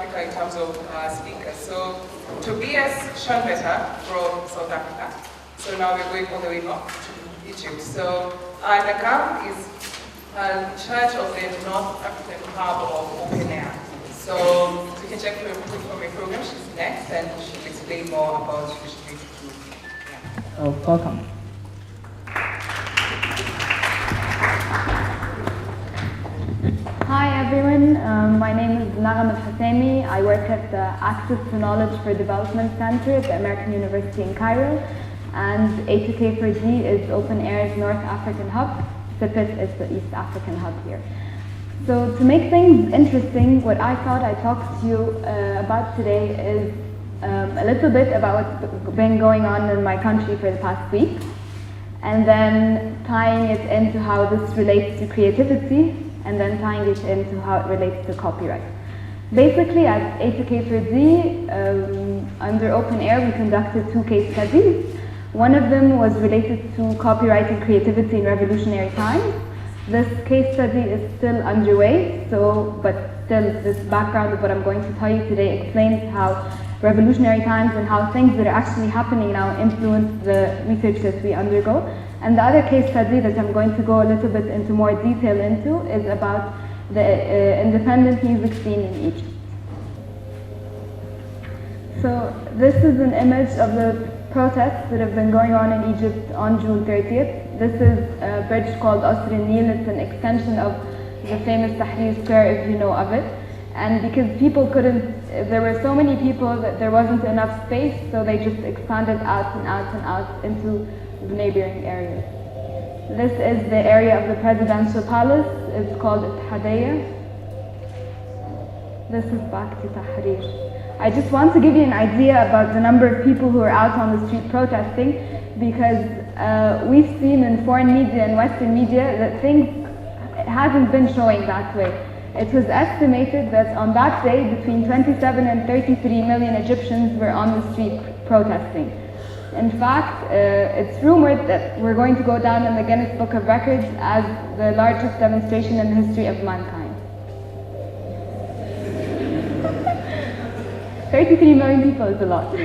Africa in terms of speakers. So Tobias Schoenwetter from South Africa. So now we're going all the way up to Egypt. So Nagham is Church of the North African Hub of Open Air. So you can check from my program. She's next, and she'll explain more about history. Yeah. Oh, welcome. Hi everyone, my name is Nagham El Housammy. I work at the Access to Knowledge for Development Center at the American University in Cairo, and A2K4D is Open Air's North African Hub. CIPIT is the East African Hub here. So to make things interesting, what I thought I'd talk to you about today is a little bit about what's been going on in my country for the past week, and then tying it into how this relates to creativity, and then tying it into how it relates to copyright. Basically, at A2K4D, under Open Air, we conducted 2 case studies. One of them was related to copyright and creativity in revolutionary times. This case study is still underway, but still this background of what I'm going to tell you today explains how revolutionary times and how things that are actually happening now influence the research that we undergo. And the other case study that I'm going to go a little bit into more detail into is about the independent music scene in Egypt. So this is an image of the protests that have been going on in Egypt on June 30th. This is a bridge called Qasr al-Nil. It's an extension of the famous Tahrir Square, if you know of it. And because people there were so many people that there wasn't enough space, so they just expanded out and out and out into the neighboring areas. This is the area of the presidential palace. It's called Hadaya. This is back to Tahrir. I just want to give you an idea about the number of people who are out on the street protesting, because we've seen in foreign media and Western media that things hasn't been showing that way. It was estimated that on that day, between 27 and 33 million Egyptians were on the street protesting. In fact, it's rumored that we're going to go down in the Guinness Book of Records as the largest demonstration in the history of mankind. 33 million people is a lot.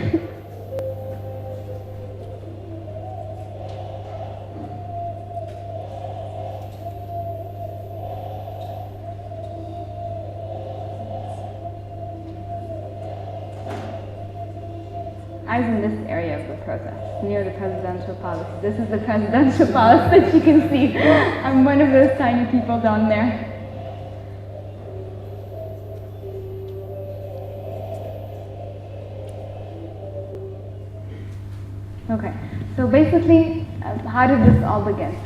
I was in this area of the protest, near the presidential palace. This is the presidential palace that you can see. I'm one of those tiny people down there. Okay, so basically, how did this all begin?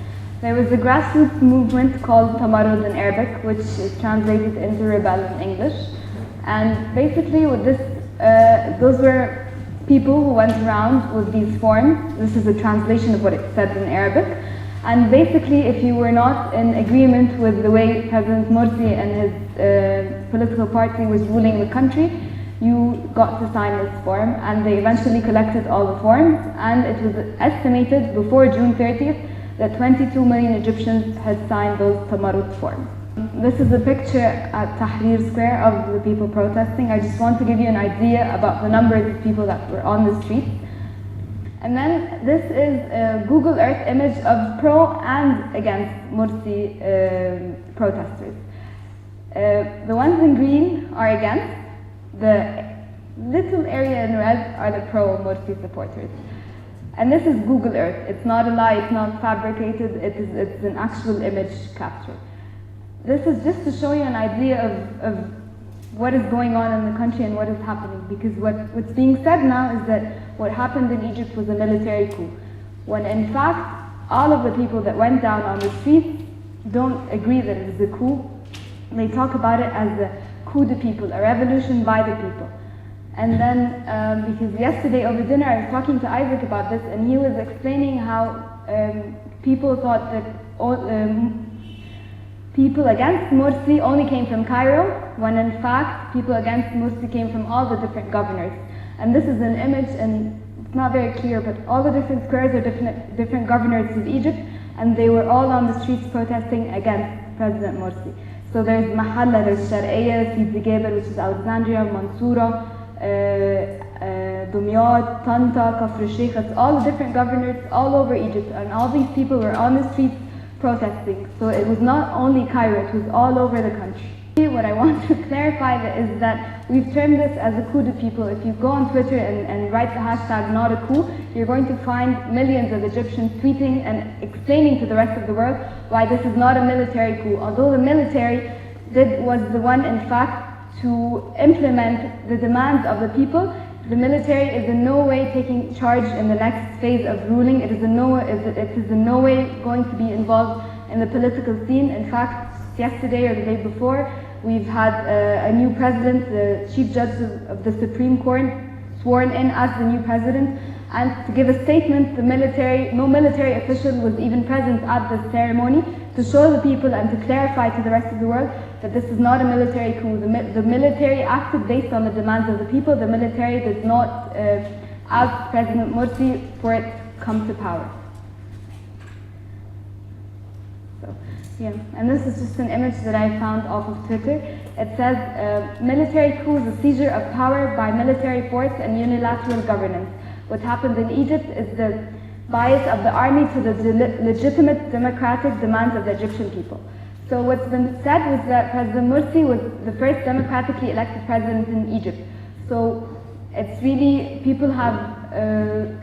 There was a grassroots movement called Tamarrud in Arabic, which is translated into rebel in English. And basically, with this, those were people who went around with these forms. This is a translation of what it said in Arabic. And basically, if you were not in agreement with the way President Morsi and his political party was ruling the country, you got to sign this form, and they eventually collected all the forms, and it was estimated before June 30th that 22 million Egyptians had signed those Tamarrud forms. This is a picture at Tahrir Square of the people protesting. I just want to give you an idea about the numbers of people that were on the streets. And then this is a Google Earth image of pro and against Morsi protesters. The ones in green are against. The little area in red are the pro-Morsi supporters. And this is Google Earth. It's not a lie, it's not fabricated, it's an actual image capture. This is just to show you an idea of what is going on in the country and what is happening. Because what's being said now is that what happened in Egypt was a military coup. When in fact, all of the people that went down on the streets don't agree that it is a coup. They talk about it as a coup de people, a revolution by the people. And then, because yesterday over dinner I was talking to Isaac about this, and he was explaining how people thought that people against Morsi only came from Cairo, when in fact people against Morsi came from all the different governors. And this is an image, and it's not very clear, but all the different squares are different governors of Egypt, and they were all on the streets protesting against President Morsi. So there's Mahalla, there's Shar'iyya, Sidi Gebel, which is Alexandria, Mansoura, Dumyat, Tanta, Kafr al-Sheikh. It's all the different governorates all over Egypt, and all these people were on the streets protesting. So it was not only Cairo, it was all over the country. What I want to clarify is that we've termed this as a coup de people. If you go on Twitter and write the hashtag not a coup, you're going to find millions of Egyptians tweeting and explaining to the rest of the world why this is not a military coup. Although the military was the one, in fact, to implement the demands of the people, the military is in no way taking charge in the next phase of ruling. It is in no way going to be involved in the political scene. In fact, yesterday or the day before, we've had a new president, the chief judge of the Supreme Court, sworn in as the new president. And to give a statement, no military official was even present at the ceremony to show the people and to clarify to the rest of the world that this is not a military coup. The military acted based on the demands of the people. The military does not ask President Morsi for it to come to power. Yeah, and this is just an image that I found off of Twitter. It says, military coup is a seizure of power by military force and unilateral governance. What happened in Egypt is the bias of the army to the legitimate democratic demands of the Egyptian people. So what's been said was that President Morsi was the first democratically elected president in Egypt. So it's really, people have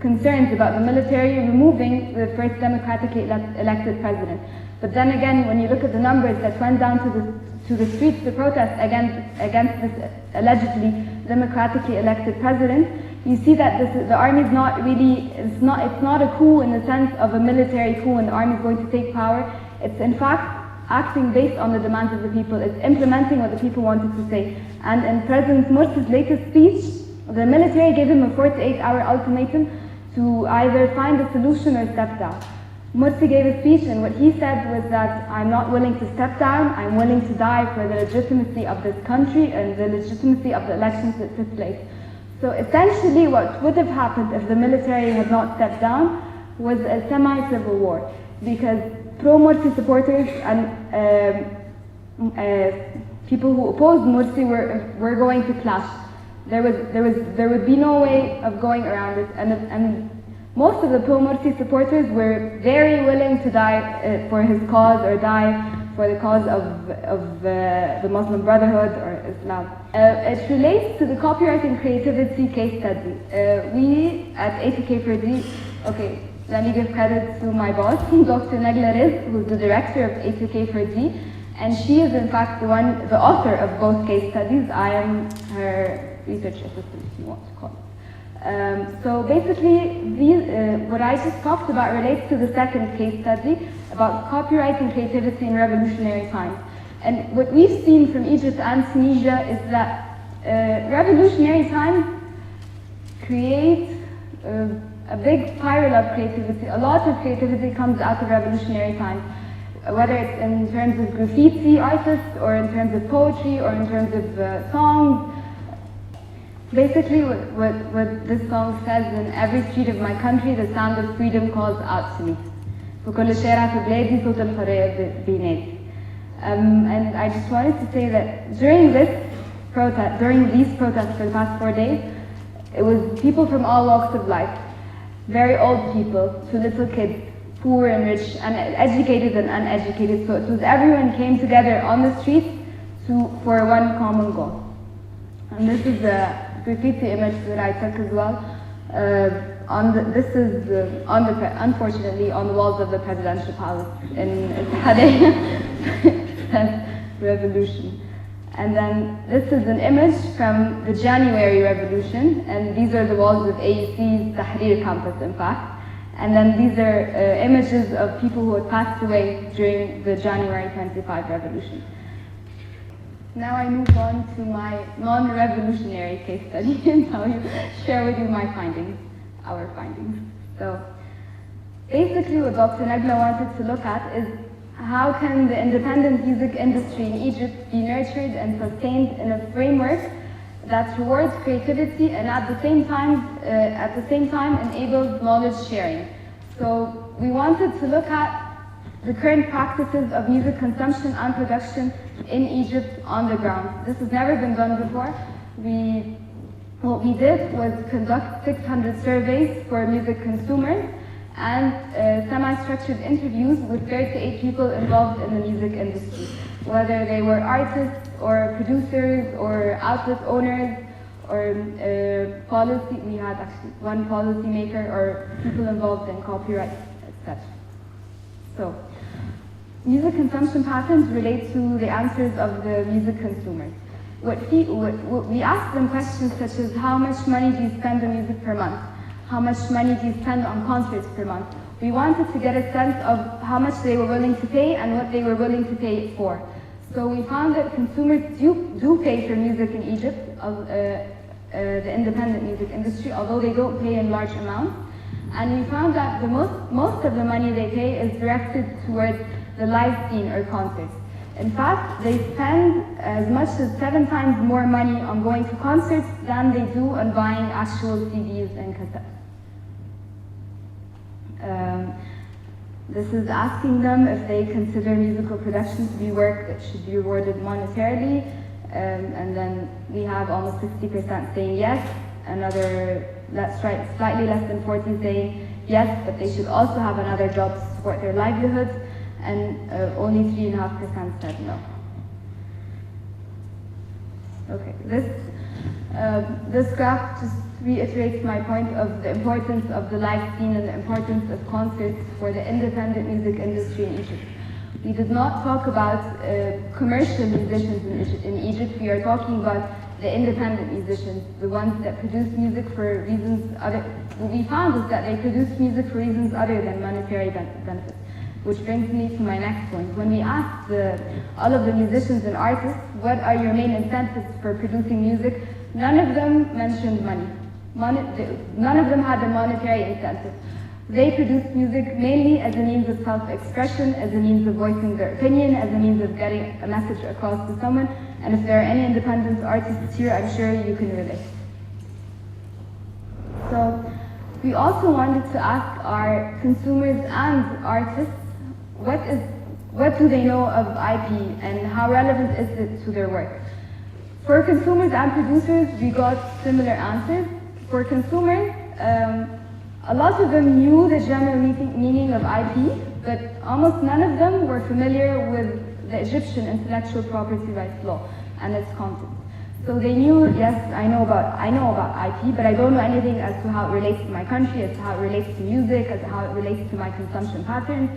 concerns about the military removing the first democratically elected president. But then again, when you look at the numbers that went down to the streets to protest against this allegedly democratically elected president, you see that the army is not really, it's not a coup in the sense of a military coup and the army is going to take power. It's in fact acting based on the demands of the people. It's implementing what the people wanted to say. And in President Morsi's latest speech, the military gave him a 48-hour ultimatum to either find a solution or step down. Morsi gave a speech, and what he said was that I'm not willing to step down, I'm willing to die for the legitimacy of this country and the legitimacy of the elections that took place. So essentially what would have happened if the military had not stepped down was a semi-civil war, because pro-Morsi supporters and people who opposed Morsi were going to clash. There would be no way of going around it, and most of the pro-Morsi supporters were very willing to die for his cause or die for the cause of the Muslim Brotherhood or Islam. It relates to the copyright and creativity case study. We at ATK4D, okay, let me give credit to my boss, Dr. Nagham El Housammy, who's the director of ATK4D, and she is in fact the author of both case studies. I am her research assistant, if you want to call it. So basically, what I just talked about relates to the second case study about copyright and creativity in revolutionary times. And what we've seen from Egypt and Tunisia is that revolutionary times create a big spiral of creativity. A lot of creativity comes out of revolutionary times, whether it's in terms of graffiti artists or in terms of poetry or in terms of songs. Basically, what this song says, in every street of my country, the sound of freedom calls out to me. And I just wanted to say that during these protests for the past 4 days, it was people from all walks of life, very old people to little kids, poor and rich, and educated and uneducated. So it was everyone came together on the streets for one common goal. And this is a graffiti image that I took as well. Unfortunately, on the walls of the presidential palace in Hadeh, revolution. And then this is an image from the January Revolution, and these are the walls of AEC's Tahrir campus, in fact. And then these are images of people who had passed away during the January 25 revolution. Now I move on to my non-revolutionary case study and share with you my findings, our findings. So basically what Dr. Nagham wanted to look at is how can the independent music industry in Egypt be nurtured and sustained in a framework that rewards creativity and at the same time enables knowledge sharing. So we wanted to look at the current practices of music consumption and production in Egypt on the ground. This has never been done before. What we did was conduct 600 surveys for music consumers and semi-structured interviews with 38 people involved in the music industry, whether they were artists or producers or outlet owners or policy. We had actually one policy maker or people involved in copyright, etc. So, music consumption patterns relate to the answers of the music consumers. We asked them questions such as how much money do you spend on music per month? How much money do you spend on concerts per month? We wanted to get a sense of how much they were willing to pay and what they were willing to pay it for. So we found that consumers do pay for music in Egypt, the independent music industry, although they don't pay in large amounts. And we found that most of the money they pay is directed towards the live scene or concerts. In fact, they spend as much as 7 times more money on going to concerts than they do on buying actual CDs and cassettes. This is asking them if they consider musical production to be work that should be rewarded monetarily, and then we have almost 60% saying yes, another slightly less than 40 saying yes, but they should also have another job to support their livelihoods, and only 3.5% said no. Okay, this graph just reiterates my point of the importance of the live scene and the importance of concerts for the independent music industry in Egypt. We did not talk about commercial musicians in Egypt. We are talking about the independent musicians, the ones that produce music for reasons what we found is that they produce music for reasons other than monetary benefits. Which brings me to my next point. When we asked all of the musicians and artists, what are your main incentives for producing music, none of them mentioned money. None of them had a monetary incentive. They produced music mainly as a means of self-expression, as a means of voicing their opinion, as a means of getting a message across to someone. And if there are any independent artists here, I'm sure you can relate. So, we also wanted to ask our consumers and artists, what do they know of IP and how relevant is it to their work? For consumers and producers, we got similar answers. For consumers, a lot of them knew the general meaning of IP, but almost none of them were familiar with the Egyptian intellectual property rights law and its content. So they knew, yes, I know about IP, but I don't know anything as to how it relates to my country, as to how it relates to music, as to how it relates to my consumption patterns.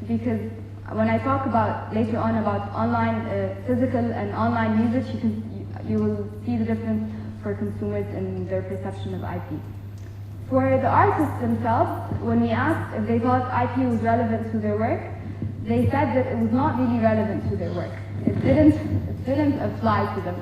Because when I talk about later on about online, physical and online music, you will see the difference for consumers in their perception of IP. For the artists themselves, when we asked if they thought IP was relevant to their work, they said that it was not really relevant to their work. It didn't apply to them.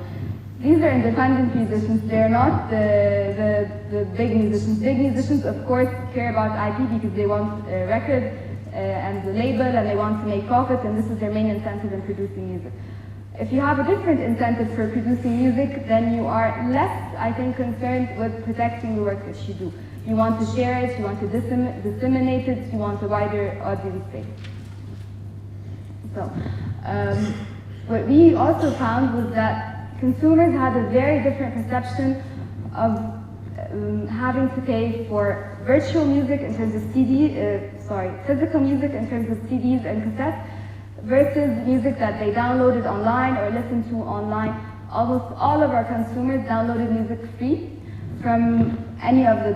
These are independent musicians. They're not the big musicians. Big musicians, of course, care about IP because they want a record and the label, and they want to make profit, and this is their main incentive in producing music. If you have a different incentive for producing music, then you are less, I think, concerned with protecting the work that you do. You want to share it, you want to disseminate it, you want a wider audience base. So, what we also found was that consumers had a very different perception of having to pay for virtual music in terms of physical music in terms of CDs and cassettes, versus music that they downloaded online or listened to online. Almost all of our consumers downloaded music free from any of the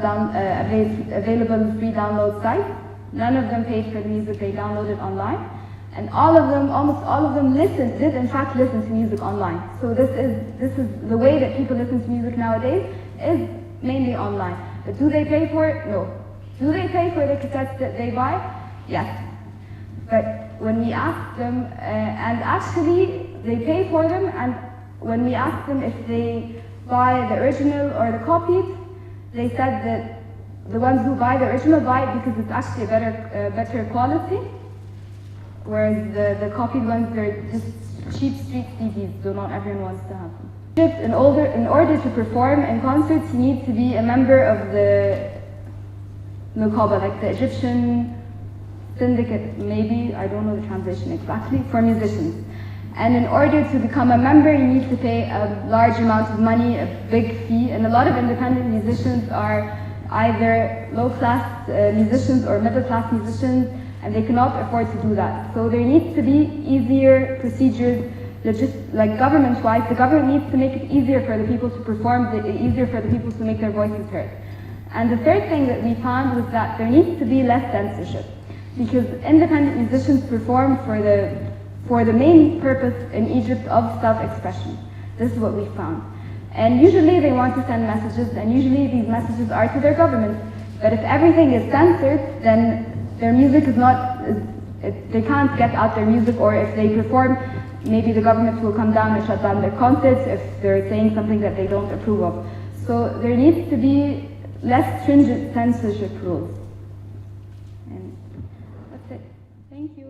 available free download sites. None of them paid for the music they downloaded online. And almost all of them did in fact listen to music online. So this is the way that people listen to music nowadays, is mainly online. But do they pay for it? No. Do they pay for the cassettes that they buy? Yes. But when we asked them, and actually they pay for them, and when we asked them if they buy the original or the copies, they said that the ones who buy the original buy it because it's actually a better quality, whereas the copied ones, they're just cheap street CDs, so not everyone wants to have them. In order to perform in concerts, you need to be a member of the Nuqaba, like the Egyptian syndicate, maybe, I don't know the translation exactly, for musicians. And in order to become a member, you need to pay a large amount of money, a big fee. And a lot of independent musicians are either low-class musicians or middle-class musicians, and they cannot afford to do that. So there needs to be easier procedures, like government-wise. The government needs to make it easier for the people to perform, easier for the people to make their voices heard. And the third thing that we found was that there needs to be less censorship, because independent musicians perform for the main purpose in Egypt of self-expression. This is what we found. And usually they want to send messages, and usually these messages are to their government. But if everything is censored, then their music is not, they can't get out their music, or if they perform, maybe the government will come down and shut down their concerts if they're saying something that they don't approve of. So there needs to be less stringent censorship rules. And that's it. Thank you.